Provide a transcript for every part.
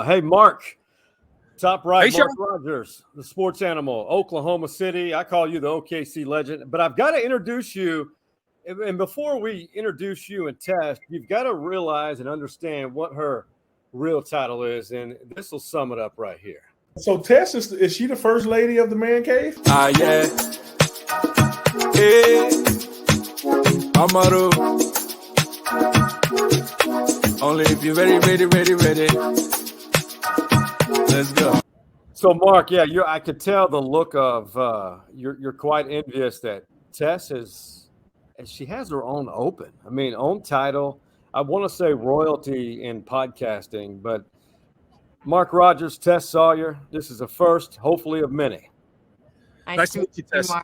Hey, Mark. Top right, Hey, Mark Rodgers, the sports animal, Oklahoma City. I call you the OKC legend. But I've got to introduce you. And before we introduce you and Tess, you've got to realize and understand what her real title is. And this will sum it up right here. So Tess, is she the first lady of the man cave? Yeah. Hey, Amaru. Only if you're ready. Let's go. So, Mark, yeah, I could tell the look of you're quite envious that Tess she has her own open. I mean, own title. I want to say royalty in podcasting, but Mark Rodgers, Tess Sawyer, this is a first, hopefully of many. Nice to meet you, Tess. Back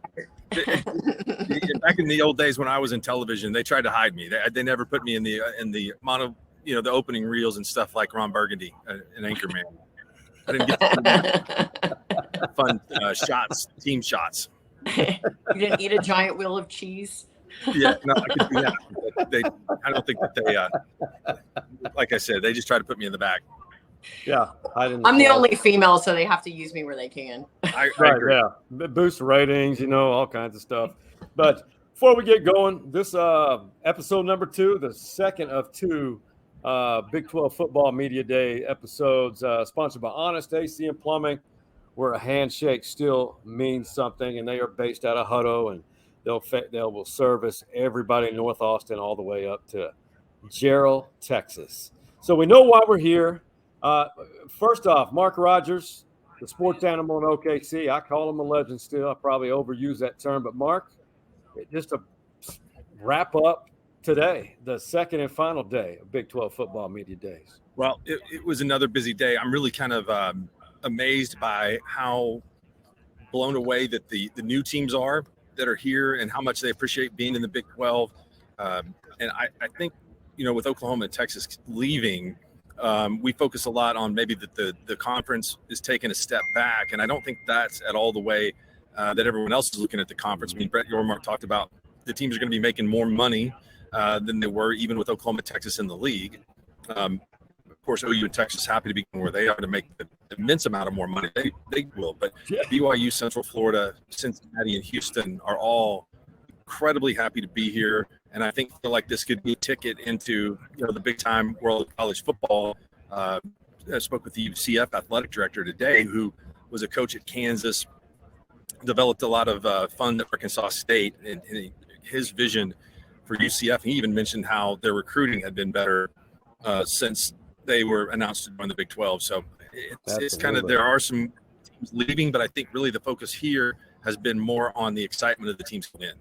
in the old days when I was in television, they tried to hide me. They never put me in the mono, the opening reels and stuff like Ron Burgundy, an anchorman. I didn't get fun shots, team shots. You didn't eat a giant wheel of cheese? Yeah, no, I could do that. I don't think that they, like I said, they just try to put me in the back. Yeah, I'm the only female, so they have to use me where they can. I agree. Yeah, boost ratings, all kinds of stuff. But before we get going, this episode number 2, the second of 2 Big 12 Football Media Day episodes, sponsored by Honest AC and Plumbing, where a handshake still means something, and they are based out of Hutto, and they will service everybody in North Austin all the way up to Gerald, Texas. So we know why we're here. First off, Mark Rodgers, the sports animal in OKC. I call him a legend still. I probably overuse that term. But, Mark, just to wrap up today, the second and final day of Big 12 Football Media Days. Well, it was another busy day. I'm really kind of amazed by how blown away that the new teams are that are here and how much they appreciate being in the Big 12. And I think, with Oklahoma and Texas leaving, we focus a lot on maybe that the conference is taking a step back. And I don't think that's at all the way that everyone else is looking at the conference. I mean, Brett Yormark talked about the teams are going to be making more money than they were even with Oklahoma, Texas in the league. Of course, OU and Texas happy to be where they are to make the immense amount of more money. They will. But BYU, Central Florida, Cincinnati, and Houston are all incredibly happy to be here. And I feel like this could be a ticket into the big time world of college football. I spoke with the UCF athletic director today, who was a coach at Kansas, developed a lot of fun at Arkansas State, and his vision for UCF. He even mentioned how their recruiting had been better since they were announced to join the Big 12. So it's kind of, there are some teams leaving, but I think really the focus here has been more on the excitement of the teams coming in.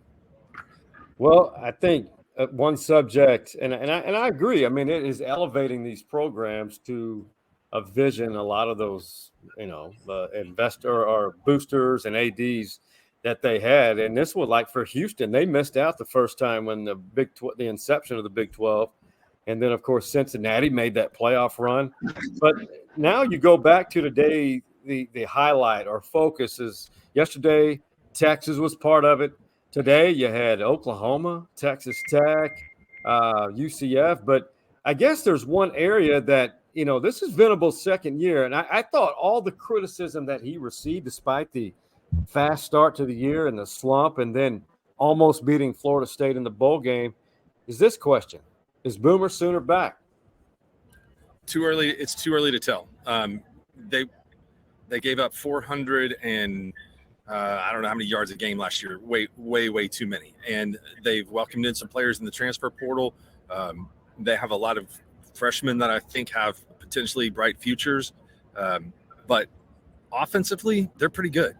Well, I think one subject, and I agree. I mean, it is elevating these programs to a vision. A lot of those, the investor or boosters and ADs that they had, and this was like for Houston, they missed out the first time when the inception of the Big 12, and then of course Cincinnati made that playoff run. But now you go back to today, the highlight or focus is yesterday. Texas was part of it. Today, you had Oklahoma, Texas Tech, UCF. But I guess there's one area that, this is Venables' second year. And I thought all the criticism that he received, despite the fast start to the year and the slump and then almost beating Florida State in the bowl game, is this question. Is Boomer Sooner back? Too early. It's too early to tell. They gave up 400 and I don't know how many yards a game last year. Way too many. And they've welcomed in some players in the transfer portal. They have a lot of freshmen that I think have potentially bright futures. But offensively, they're pretty good.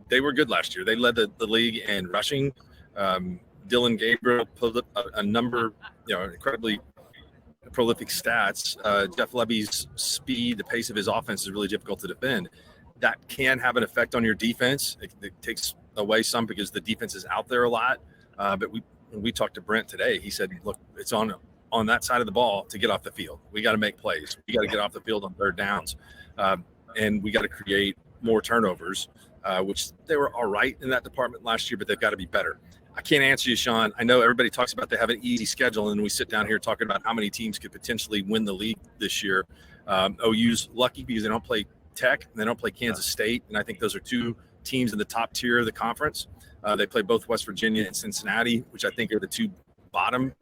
They were good last year. They led the league in rushing. Dylan Gabriel pulled up a number, incredibly prolific stats. Jeff Levy's speed, the pace of his offense is really difficult to defend. That can have an effect on your defense. It takes away some because the defense is out there a lot. But when we talked to Brent today, he said, look, it's on that side of the ball to get off the field. We got to make plays. We got to get off the field on third downs. And we got to create more turnovers, which they were all right in that department last year, but they've got to be better. I can't answer you, Sean. I know everybody talks about they have an easy schedule, and we sit down here talking about how many teams could potentially win the league this year. OU's lucky because they don't play Tech and they don't play Kansas State, and I think those are two teams in the top tier of the conference. They play both West Virginia and Cincinnati, which I think are the two bottom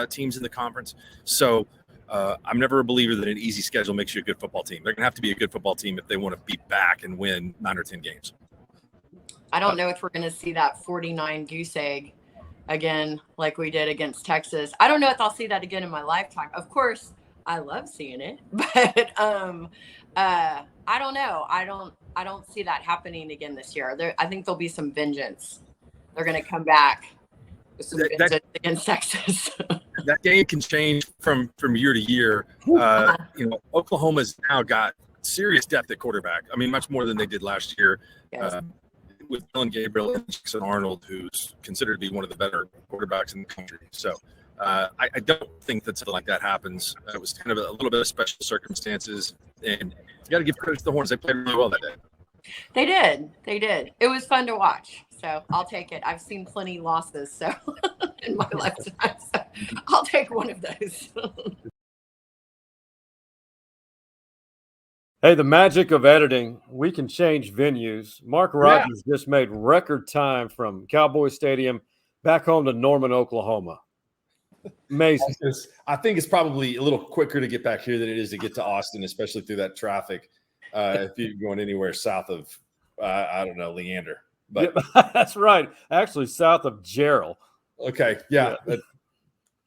teams in the conference. So I'm never a believer that an easy schedule makes you a good football team. They're going to have to be a good football team if they want to be back and win 9 or 10 games. I don't know if we're going to see that 49 goose egg again like we did against Texas. I don't know if I'll see that again in my lifetime. Of course, I love seeing it, but I don't know. I don't see that happening again this year. I think there'll be some vengeance. They're going to come back with some vengeance against Texas. That game can change from year to year. Oklahoma's now got serious depth at quarterback. I mean, much more than they did last year. Yes. With Dylan Gabriel and Jackson Arnold, who's considered to be one of the better quarterbacks in the country. So I don't think that something like that happens. It was kind of a little bit of special circumstances, and you got to give credit to the Horns. They played really well that day. They did. It was fun to watch. So I'll take it. I've seen plenty losses so in my lifetime. So I'll take one of those. Hey, the magic of editing, we can change venues. Mark Rodgers just made record time from Cowboy Stadium back home to Norman, Oklahoma. Amazing. I think it's probably a little quicker to get back here than it is to get to Austin, especially through that traffic. If you're going anywhere south of, I don't know, Leander. But that's right. Actually, south of Gerald. Okay. Yeah.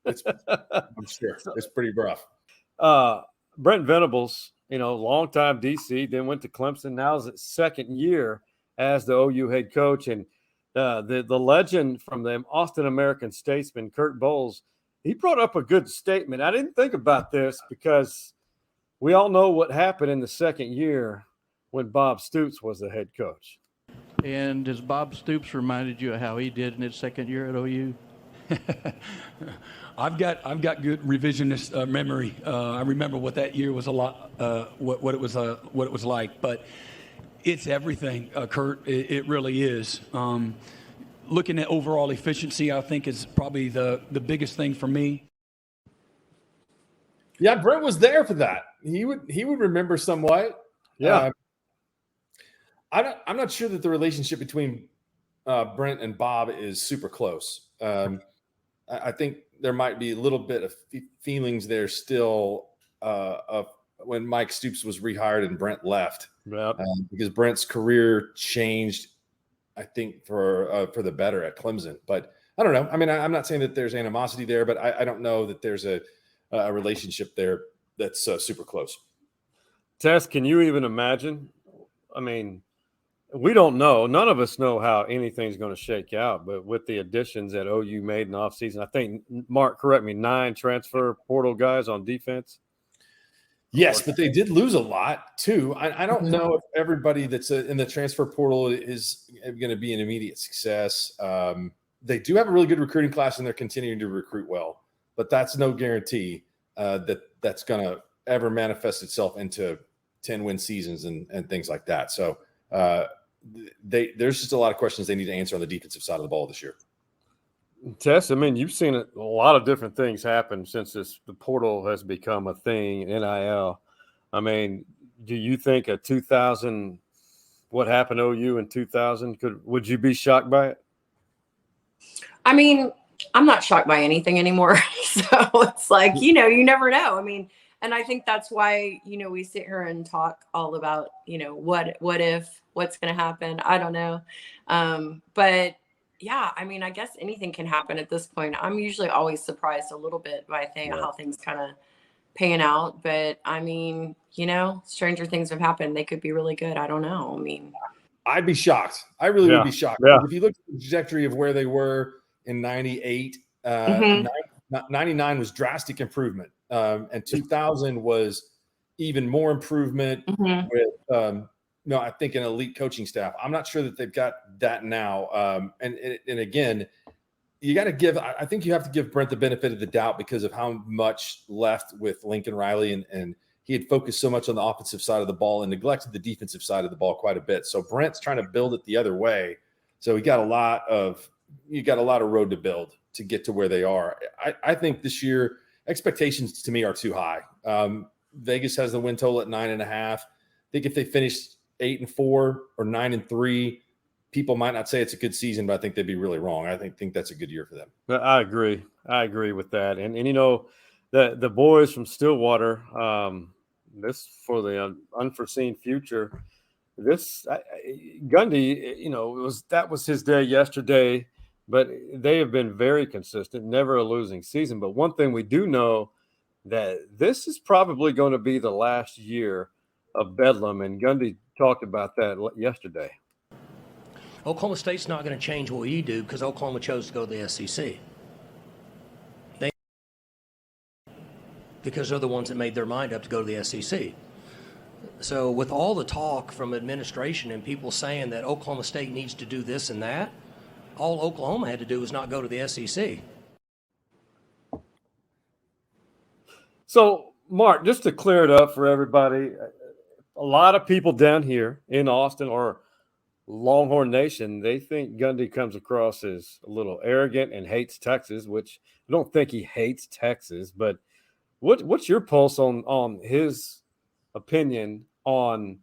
I'm sure it's pretty rough. Brent Venables, longtime DC, then went to Clemson. Now is its second year as the OU head coach. And the legend from them, Austin American-Statesman, Kirk Bohls, he brought up a good statement. I didn't think about this because we all know what happened in the second year when Bob Stoops was the head coach. And has Bob Stoops reminded you of how he did in his second year at OU? I've got good revisionist memory. I remember what that year was what it was like. But it's everything, Kurt. It really is. Looking at overall efficiency, I think is probably the biggest thing for me. Yeah, Brent was there for that. He would remember somewhat. Yeah. I'm not sure that the relationship between Brent and Bob is super close. I think there might be a little bit of feelings there still of when Mike Stoops was rehired and Brent left. Yep. Because Brent's career changed, I think, for the better at Clemson. But I don't know. I mean, I'm not saying that there's animosity there, but I don't know that there's a relationship there that's super close. Tess, can you even imagine? I mean, we don't know. None of us know how anything's going to shake out. But with the additions that OU made in the offseason, I think, Mark, correct me, 9 transfer portal guys on defense. Yes, but they did lose a lot, too. I don't know if everybody that's in the transfer portal is going to be an immediate success. They do have a really good recruiting class, and they're continuing to recruit well. But that's no guarantee that that's going to ever manifest itself into 10-win seasons and things like that. So there's just a lot of questions they need to answer on the defensive side of the ball this year. Tess, I mean, you've seen a lot of different things happen since the portal has become a thing, NIL. I mean, do you think what happened to OU in 2000, would you be shocked by it? I mean, I'm not shocked by anything anymore. So it's like, you never know. I mean, and I think that's why, we sit here and talk all about, what if, what's going to happen. I don't know. But yeah, I mean, I guess anything can happen at this point. I'm usually always surprised a little bit by how things kind of pan out. But I mean, stranger things have happened. They could be really good. I don't know. I mean, I'd be shocked. I really would be shocked. Yeah. If you look at the trajectory of where they were in 98, 99 was drastic improvement. And 2000 was even more improvement with, I think an elite coaching staff. I'm not sure that they've got that now. And again, I think you have to give Brent the benefit of the doubt because of how much left with Lincoln Riley and he had focused so much on the offensive side of the ball and neglected the defensive side of the ball quite a bit. So Brent's trying to build it the other way. So you got a lot of road to build to get to where they are. I think this year expectations to me are too high. Vegas has the win total at 9.5. I think if they finish 8-4 or 9-3, people might not say it's a good season, but I think they'd be really wrong. I think that's a good year for them. I agree. I agree with that. And you know, the boys from Stillwater, this for the unforeseen future. Gundy, you know, that was his day yesterday, but they have been very consistent, never a losing season. But one thing we do know, that this is probably going to be the last year of Bedlam, and Gundy talked about that yesterday. Oklahoma State's not going to change what we do because Oklahoma chose to go to the SEC. Because they're the ones that made their mind up to go to the SEC. So with all the talk from administration and people saying that Oklahoma State needs to do this and that, all Oklahoma had to do was not go to the SEC. So, Mark, just to clear it up for everybody, a lot of people down here in Austin or Longhorn Nation, they think Gundy comes across as a little arrogant and hates Texas, which I don't think he hates Texas. But what's your pulse on his opinion on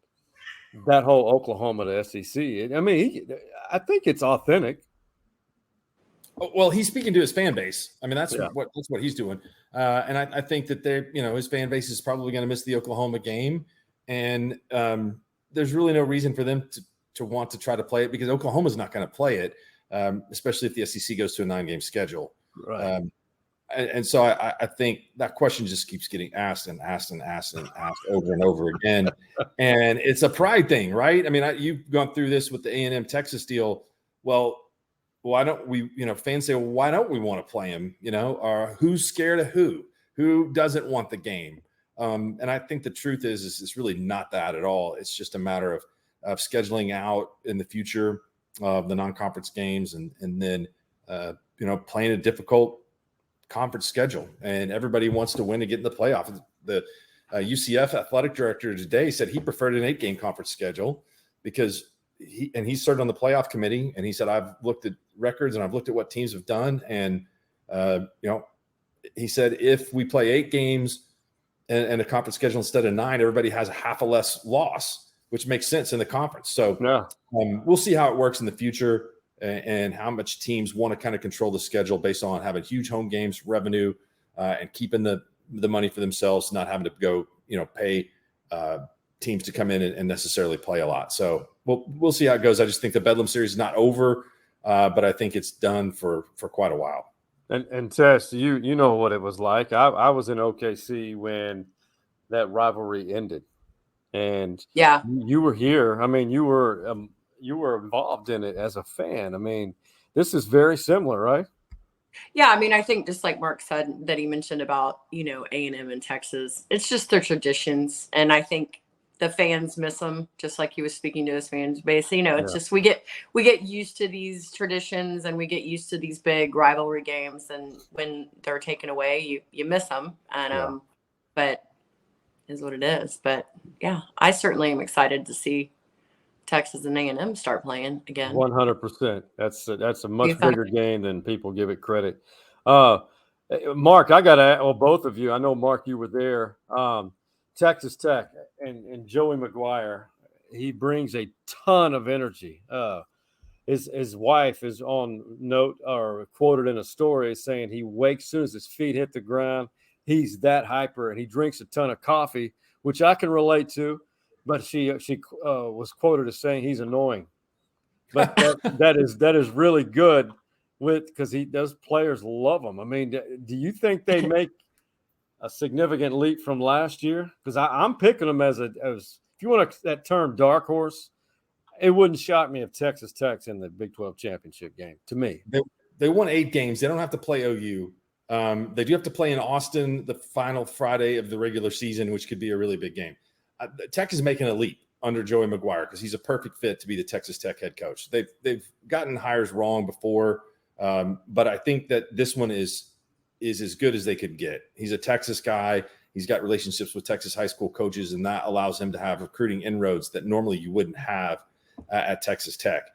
that whole Oklahoma to SEC? I mean, I think it's authentic. Well, he's speaking to his fan base. I mean, that's what he's doing. And I think that his fan base is probably going to miss the Oklahoma game. And there's really no reason for them to want to try to play it because Oklahoma's not going to play it, especially if the SEC goes to a 9-game schedule. Right. And so I think that question just keeps getting asked and asked and asked and asked over and over again. And it's a pride thing, right? I mean, you've gone through this with the A&M Texas deal. Well, why don't we, fans say, well, why don't we want to play him? Or who's scared of who? Who doesn't want the game? And I think the truth is it's really not that at all. It's just a matter of scheduling out in the future of the non-conference games and then, playing a difficult conference schedule. And everybody wants to win and get in the playoff. The UCF athletic director today said he preferred an 8-game conference schedule because he served on the playoff committee, and he said, I've looked at records and I've looked at what teams have done. And, he said, if we play 8 games and a conference schedule instead of 9, everybody has a half a less loss, which makes sense in the conference. So we'll see how it works in the future and how much teams want to kind of control the schedule based on having huge home games revenue and keeping the money for themselves, not having to go, pay teams to come in and necessarily play a lot. So we'll see how it goes. I just think the Bedlam series is not over, but I think it's done for quite a while. And Tess, you know what it was like. I was in OKC when that rivalry ended, and you were here. I mean, you were involved in it as a fan. I mean, this is very similar, right? Yeah, I mean, I think just like Mark said that he mentioned about A&M and Texas, it's just their traditions, and I think the fans miss them, just like he was speaking to his fans base. It's just we get used to these traditions and we get used to these big rivalry games, and when they're taken away, you miss them. And but is what it is. But yeah, I certainly am excited to see Texas and A&M start playing again. 100%. That's a much bigger game than people give it credit. Mark, I got to, both of you. I know Mark, you were there. Texas Tech and Joey McGuire, he brings a ton of energy. His wife is on note or quoted in a story saying he wakes as soon as his feet hit the ground. He's that hyper, and he drinks a ton of coffee, which I can relate to. But she was quoted as saying he's annoying. But that is really good because those players love him. I mean, do you think they make a significant leap from last year? Because I'm picking them as if you want that term dark horse, it wouldn't shock me if Texas Tech's in the Big 12 championship game. To me, they won 8 games. They don't have to play OU. They do have to play in Austin the final Friday of the regular season, which could be a really big game. Tech is making a leap under Joey McGuire because he's a perfect fit to be the Texas Tech head coach. They've gotten hires wrong before, but I think that this one is as good as they could get. He's a Texas guy. He's got relationships with Texas high school coaches, and that allows him to have recruiting inroads that normally you wouldn't have at Texas Tech.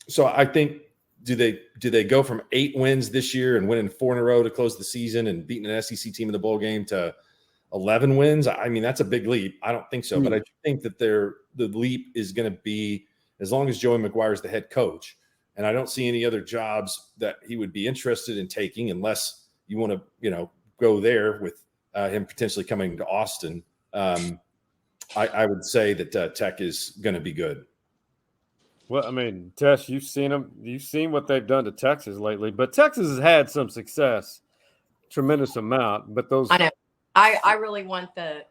So I think do they go from 8 wins this year and winning 4 in a row to close the season and beating an SEC team in the bowl game to 11 wins. I mean, that's a big leap. I don't think so, but I think that the leap is going to be as long as Joey McGuire is the head coach. And I don't see any other jobs that he would be interested in taking unless you want to, go there with him potentially coming to Austin. I would say that Tech is going to be good. Well, I mean, Tess, you've seen them. You've seen what they've done to Texas lately, but Texas has had some success, tremendous amount. But those, I know. I really want the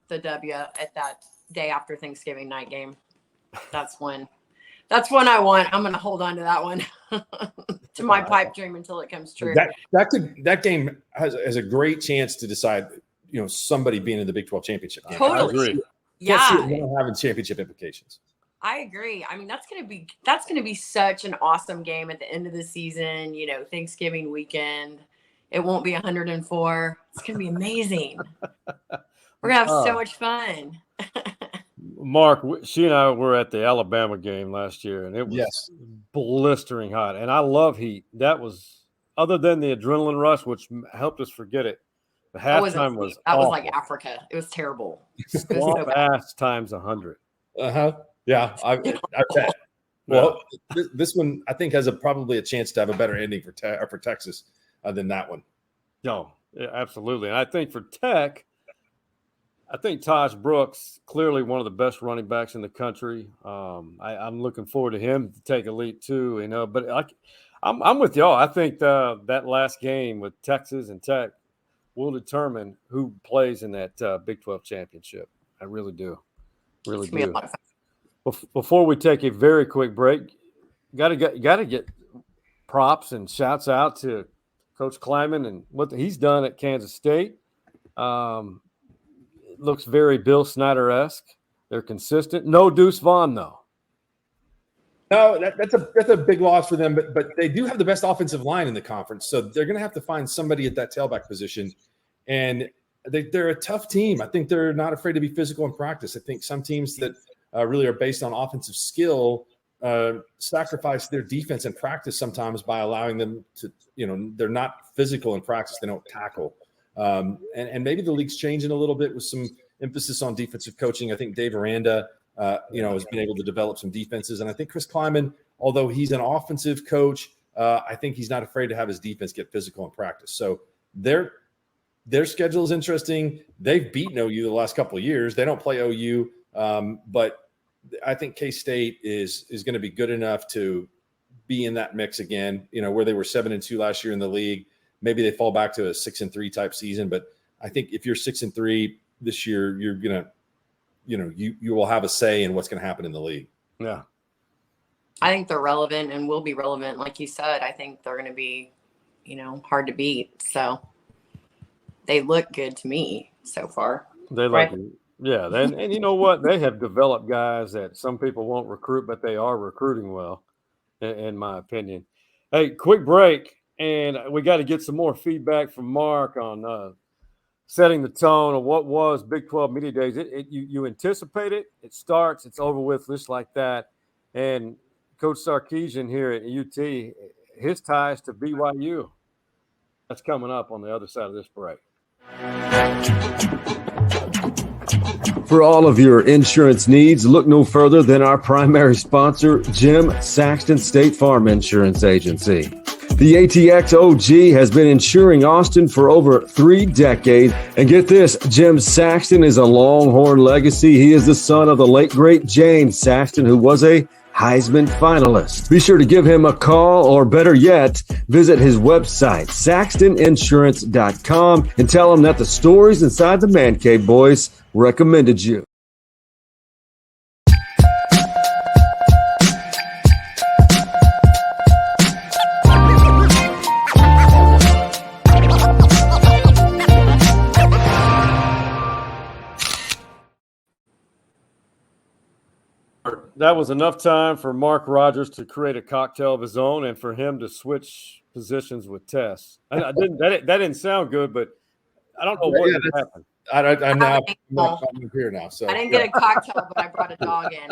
W at that day after Thanksgiving night game. That's one I want. I'm going to hold on to that one to my pipe dream until it comes true. That game has a great chance to decide, somebody being in the Big 12 championship game. Totally. I agree. Yeah. Having championship implications. I agree. I mean, that's going to be such an awesome game at the end of the season, Thanksgiving weekend. It won't be 104. It's going to be amazing. We're going to have so much fun. Mark, she and I were at the Alabama game last year, and it was blistering hot. And I love heat. That was, other than the adrenaline rush, which helped us forget it, the halftime was awful. Like Africa. It was terrible. Swamp ass times 100. Yeah, I bet. Well, this one I think has probably a chance to have a better ending for Texas than that one. No, yeah, absolutely. And I think for Tech, I think Taj Brooks, clearly one of the best running backs in the country. I'm looking forward to him to take a leap too. But I'm with y'all. I think that last game with Texas and Tech will determine who plays in that Big 12 championship. I really do. Really do. A lot of fun. Before we take a very quick break, got to get props and shouts out to Coach Kleiman and what he's done at Kansas State. It looks very Bill Snyder-esque. They're consistent. No Deuce Vaughn, though. No, that's a big loss for them, but they do have the best offensive line in the conference, so they're going to have to find somebody at that tailback position. And they're a tough team. I think they're not afraid to be physical in practice. I think some teams that really are based on offensive skill sacrifice their defense in practice sometimes by allowing them to, they're not physical in practice. They don't tackle. And maybe the league's changing a little bit with some emphasis on defensive coaching. I think Dave Aranda, has been able to develop some defenses. And I think Chris Kleiman, although he's an offensive coach, I think he's not afraid to have his defense get physical in practice. So their schedule is interesting. They've beaten OU the last couple of years. They don't play OU, but I think K-State is going to be good enough to be in that mix again, where they were 7-2 last year in the league. Maybe they fall back to a 6-3 type season, but I think if you're 6-3 this year, you're going to, you will have a say in what's going to happen in the league. Yeah. I think they're relevant and will be relevant. Like you said, I think they're going to be, hard to beat. So they look good to me so far. They look good. Yeah, and you know what? They have developed guys that some people won't recruit, but they are recruiting well, in my opinion. Hey, quick break, and we got to get some more feedback from Mark on setting the tone of what was Big 12 Media Days. You anticipate it. It starts. It's over with just like that. And Coach Sarkisian here at UT, his ties to BYU. That's coming up on the other side of this break. For all of your insurance needs, look no further than our primary sponsor, Jim Saxton State Farm Insurance Agency. The ATX OG has been insuring Austin for over 3 decades. And get this, Jim Saxton is a Longhorn legacy. He is the son of the late, great James Saxton, who was a Heisman finalist. Be sure to give him a call, or better yet, visit his website, saxtoninsurance.com, and tell him that the stories inside the Man Cave Boys recommended you. That was enough time for Mark Rodgers to create a cocktail of his own and for him to switch positions with Tess. That didn't sound good, but I don't know what happened. I'm here now. So I didn't get a cocktail, but I brought a dog in.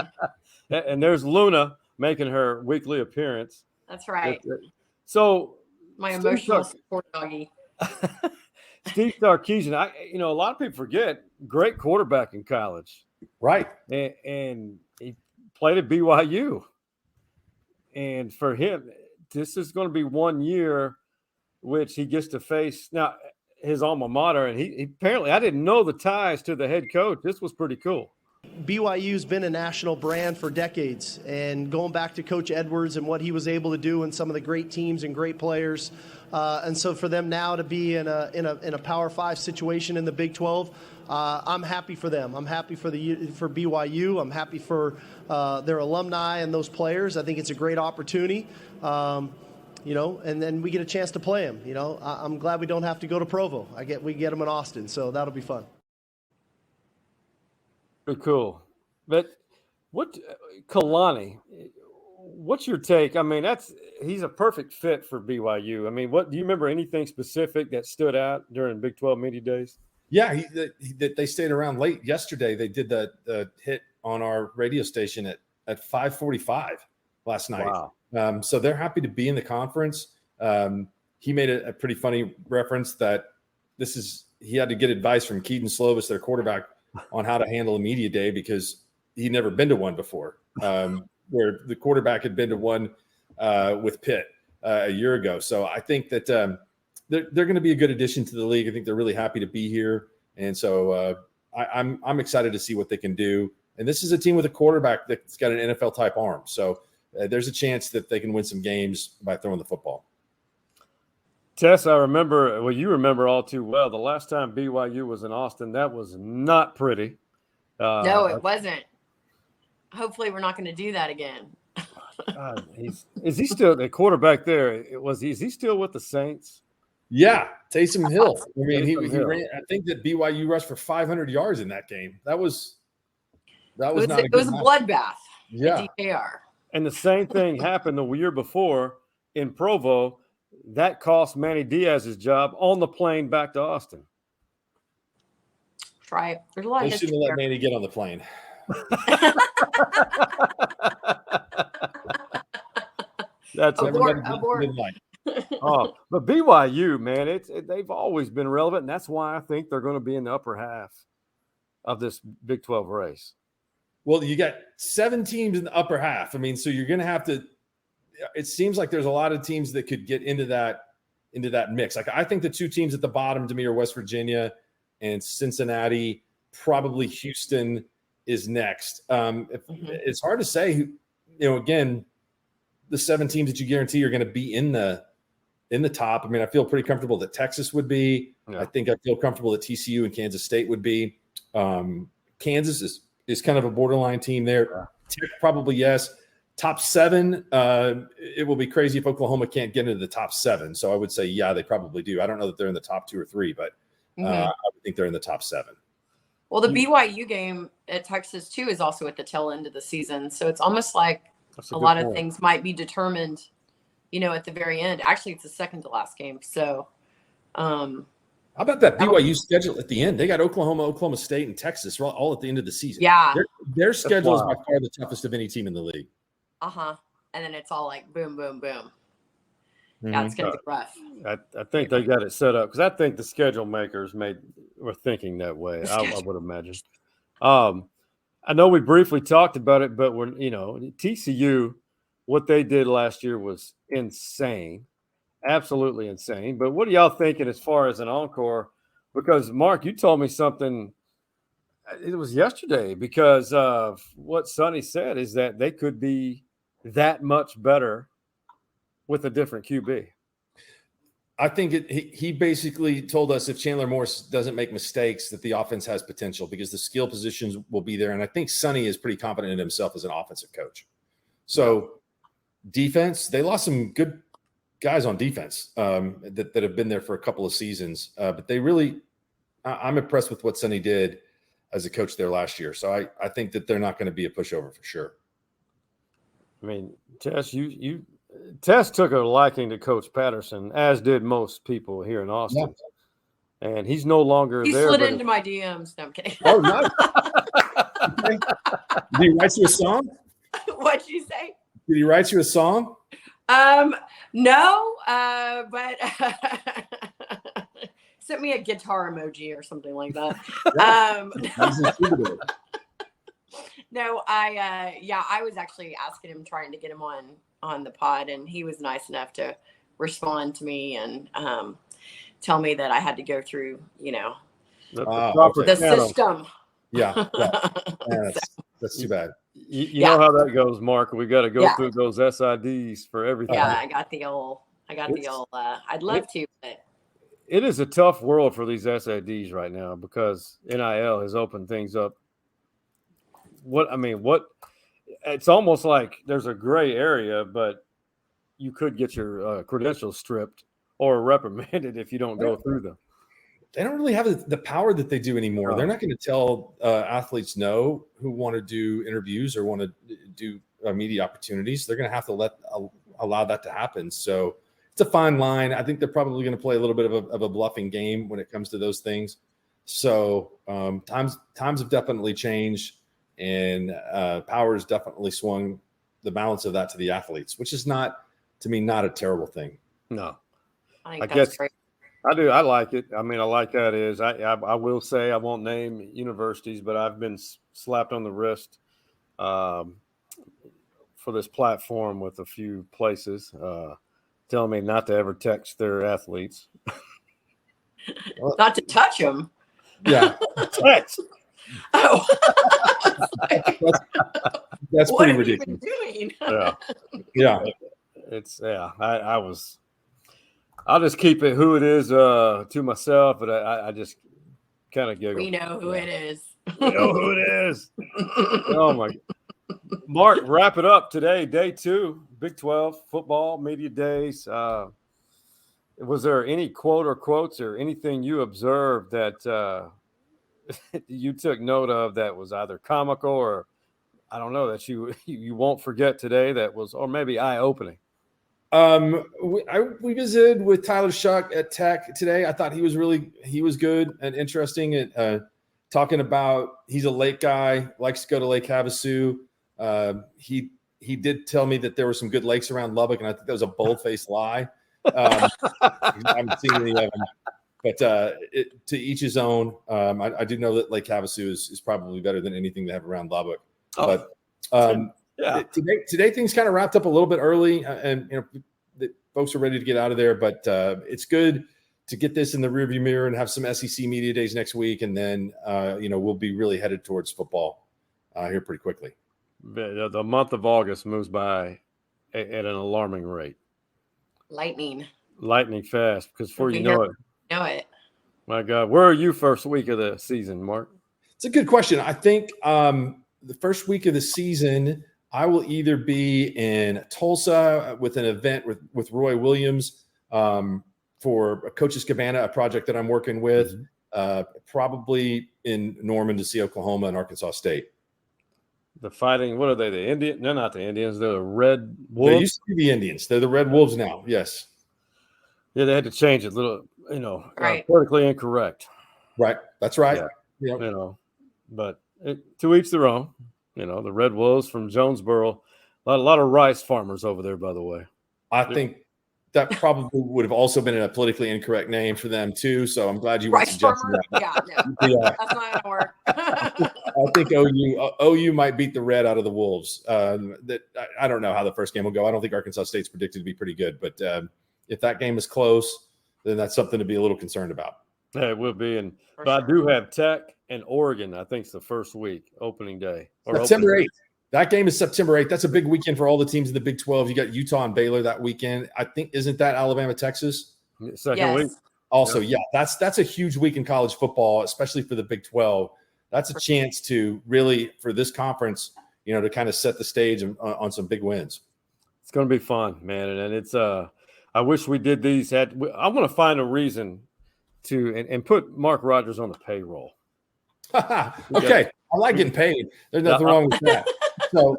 And there's Luna making her weekly appearance. That's right. So my emotional support doggy. Steve Sarkisian, a lot of people forget, great quarterback in college. Right. And he played at BYU. And for him, this is going to be 1 year which he gets to face now his alma mater. And he apparently, I didn't know the ties to the head coach. This was pretty cool. BYU's been a national brand for decades, and going back to Coach Edwards and what he was able to do and some of the great teams and great players, and so for them now to be in a Power 5 situation in the Big 12, I'm happy for them. I'm happy for BYU. I'm happy for their alumni and those players. I think it's a great opportunity, and then we get a chance to play them. I'm glad we don't have to go to Provo. We get them in Austin, so that'll be fun. Pretty cool. But Kalani, what's your take? I mean, he's a perfect fit for BYU. I mean, do you remember anything specific that stood out during Big 12 media days? Yeah, they stayed around late yesterday. They did the hit on our radio station at 5:45 last night. Wow. So they're happy to be in the conference. He made a pretty funny reference that he had to get advice from Keaton Slovis, their quarterback, on how to handle a media day because he'd never been to one before, where the quarterback had been to one with Pitt a year ago. So I think that they're going to be a good addition to the league. I think they're really happy to be here. And so I'm excited to see what they can do. And this is a team with a quarterback that's got an NFL-type arm. So there's a chance that they can win some games by throwing the football. Tess, you remember all too well. The last time BYU was in Austin, that was not pretty. No, it wasn't. Hopefully we're not going to do that again. Is he still the quarterback there? Is he still with the Saints? Yeah, Taysom Hill. I mean, he ran. I think that BYU rushed for 500 yards in that game. It was a bloodbath. Yeah. At DKR. And the same thing happened the year before in Provo. That cost Manny Diaz his job on the plane back to Austin. Right. There's a lot of history. They shouldn't let Manny get on the plane. That's abort. But BYU, man, they've always been relevant, and that's why I think they're going to be in the upper half of this Big 12 race. Well, you got 7 teams in the upper half. I mean, so you're going to have to. It seems like there's a lot of teams that could get into that mix. Like I think the 2 teams at the bottom to me are West Virginia and Cincinnati. Probably Houston is next. It's hard to say. Again, the 7 teams that you guarantee are going to be in the top. I mean, I feel pretty comfortable that Texas would be. Yeah. I think I feel comfortable that TCU and Kansas State would be. Kansas is kind of a borderline team there. Yeah. Tech probably yes. Top 7, it will be crazy if Oklahoma can't get into the top 7. So I would say, yeah, they probably do. I don't know that they're in the top 2 or 3, but I would think they're in the top 7. Well, the BYU game at Texas, too, is also at the tail end of the season. So it's almost like a lot of things might be determined, at the very end. Actually, it's the second to last game. So how about that BYU schedule at the end? They got Oklahoma, Oklahoma State, and Texas all at the end of the season. Yeah. Their schedule is by far the toughest of any team in the league. And then it's all like boom, boom, boom. Yeah, it's going to be rough. I think they got it set up because I think the schedule makers were thinking that way. I would imagine. I know we briefly talked about it, but TCU, what they did last year was insane, absolutely insane. But what are y'all thinking as far as an encore? Because Mark, you told me something. It was yesterday because of what Sonny said is that they could be that much better with a different QB. I think he basically told us if Chandler Morris doesn't make mistakes that the offense has potential because the skill positions will be there. And I think Sonny is pretty confident in himself as an offensive coach. So defense, they lost some good guys on defense that have been there for a couple of seasons. But they really – I'm impressed with what Sonny did as a coach there last year. So I think that they're not going to be a pushover for sure. I mean, Tess took a liking to Coach Patterson, as did most people here in Austin. Yeah. And he's no longer there. He slid into my DMs. No, I'm kidding. Oh, nice. Okay. Did he write you a song? What'd you say? Did he write you a song? No, but sent me a guitar emoji or something like that. No, I was actually asking him, trying to get him on the pod, and he was nice enough to respond to me and tell me that I had to go through, the system. Yeah. That's too bad. You know how that goes, Mark. We got to go through those SIDs for everything. Yeah, I got the old. I'd love to, but it is a tough world for these SIDs right now because NIL has opened things up. It's almost like there's a gray area, but you could get your credentials stripped or reprimanded if you don't go through them. They don't really have the power that they do anymore. They're not going to tell athletes no who want to do interviews or want to do media opportunities. They're going to have to allow that to happen. So it's a fine line. I think they're probably going to play a little bit of a bluffing game when it comes to those things. So times have definitely changed, and power has definitely swung the balance of that to the athletes, which is not a terrible thing. No, I think that's great. I do. I like it. I mean, I like that is. I will say I won't name universities, but I've been slapped on the wrist for this platform with a few places telling me not to ever text their athletes. Not to touch them. Yeah. Text. Oh. That's pretty ridiculous. Doing? Yeah. I was. I'll just keep it who it is to myself, but I just kind of giggle. We know who it is. We know who it is. Oh my! Mark, wrap it up today. Day 2, Big 12 football media days. Was there any quote or quotes or anything you observed that you took note of that was either comical or I don't know that you won't forget today that was, or maybe eye-opening? We visited with Tyler Shuck at Tech today. I thought he was good and interesting at talking about he's a lake guy, likes to go to Lake Havasu. He did tell me that there were some good lakes around Lubbock, and I think that was a bold-faced lie. I haven't seen any of them, but to each his own. I do know that Lake Havasu is probably better than anything they have around Lubbock. But today things kind of wrapped up a little bit early, and the folks are ready to get out of there. But it's good to get this in the rearview mirror and have some SEC media days next week, and then we'll be really headed towards football here pretty quickly. The month of August moves by at an alarming rate. Lightning fast, because before you know it. My God, where are you first week of the season, Mark? It's a good question. I think the first week of the season, I will either be in Tulsa with an event with Roy Williams for Coach's Cabana, a project that I'm working with, probably in Norman to see Oklahoma and Arkansas State. The Fighting, what are they? The Indians? They're not the Indians. They're the Red Wolves. They used to be the Indians. They're the Red Wolves now. Yes. Yeah, they had to change it a little, right. Politically incorrect. Right. That's right. Yeah. Yep. But to each their own. The Red Wolves from Jonesboro. A lot of rice farmers over there, by the way. I think that probably would have also been a politically incorrect name for them too. So I'm glad you were suggesting that. Yeah, that's not gonna work. I think OU might beat the Red out of the Wolves. I don't know how the first game will go. I don't think Arkansas State's predicted to be pretty good, but if that game is close, then that's something to be a little concerned about. Yeah, it will be. But I do have Tech and Oregon. I think it's the first week, opening day. September 8th. That game is September 8th. That's a big weekend for all the teams in the Big 12. You got Utah and Baylor that weekend. I think, isn't that Alabama, Texas? Second week. Also, that's a huge week in college football, especially for the Big 12. That's a chance to really, for this conference, to kind of set the stage on some big wins. It's going to be fun, man. And it's I wish we did these. I want to find a reason to and put Mark Rodgers on the payroll. Okay. I like getting paid. There's nothing wrong with that. So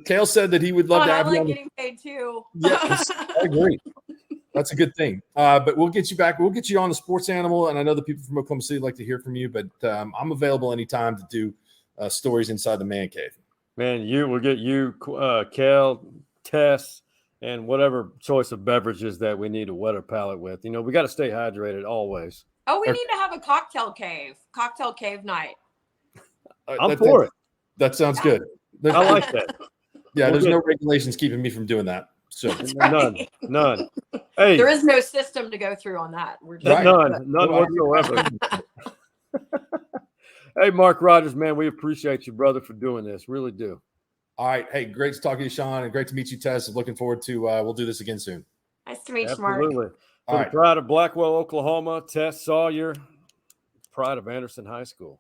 Kale said that he would love to have you on. I like getting paid too. Yes, I agree. That's a good thing. But we'll get you back. We'll get you on the Sports Animal, and I know the people from Oklahoma City like to hear from you. But I'm available anytime to do stories inside the man cave. Man, we'll get you, Kale, Tess, and whatever choice of beverages that we need to wet our palate with. We got to stay hydrated always. Oh, we need to have a cocktail cave night. I'm for it. That sounds good. I like that. Yeah, there's no regulations keeping me from doing that. So right. None. Hey, there is no system to go through on that. We're just none whatsoever. Hey, Mark Rodgers, man, we appreciate you, brother, for doing this. Really do. All right. Hey, great to talk to you, Sean, and great to meet you, Tess. Looking forward to we'll do this again soon. Nice to meet you, Mark. Absolutely. For the pride of Blackwell, Oklahoma, Tess Sawyer, pride of Anderson High School.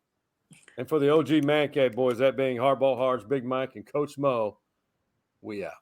And for the OG Man Cave boys, that being Hardball Hards, Big Mike, and Coach Mo, we out.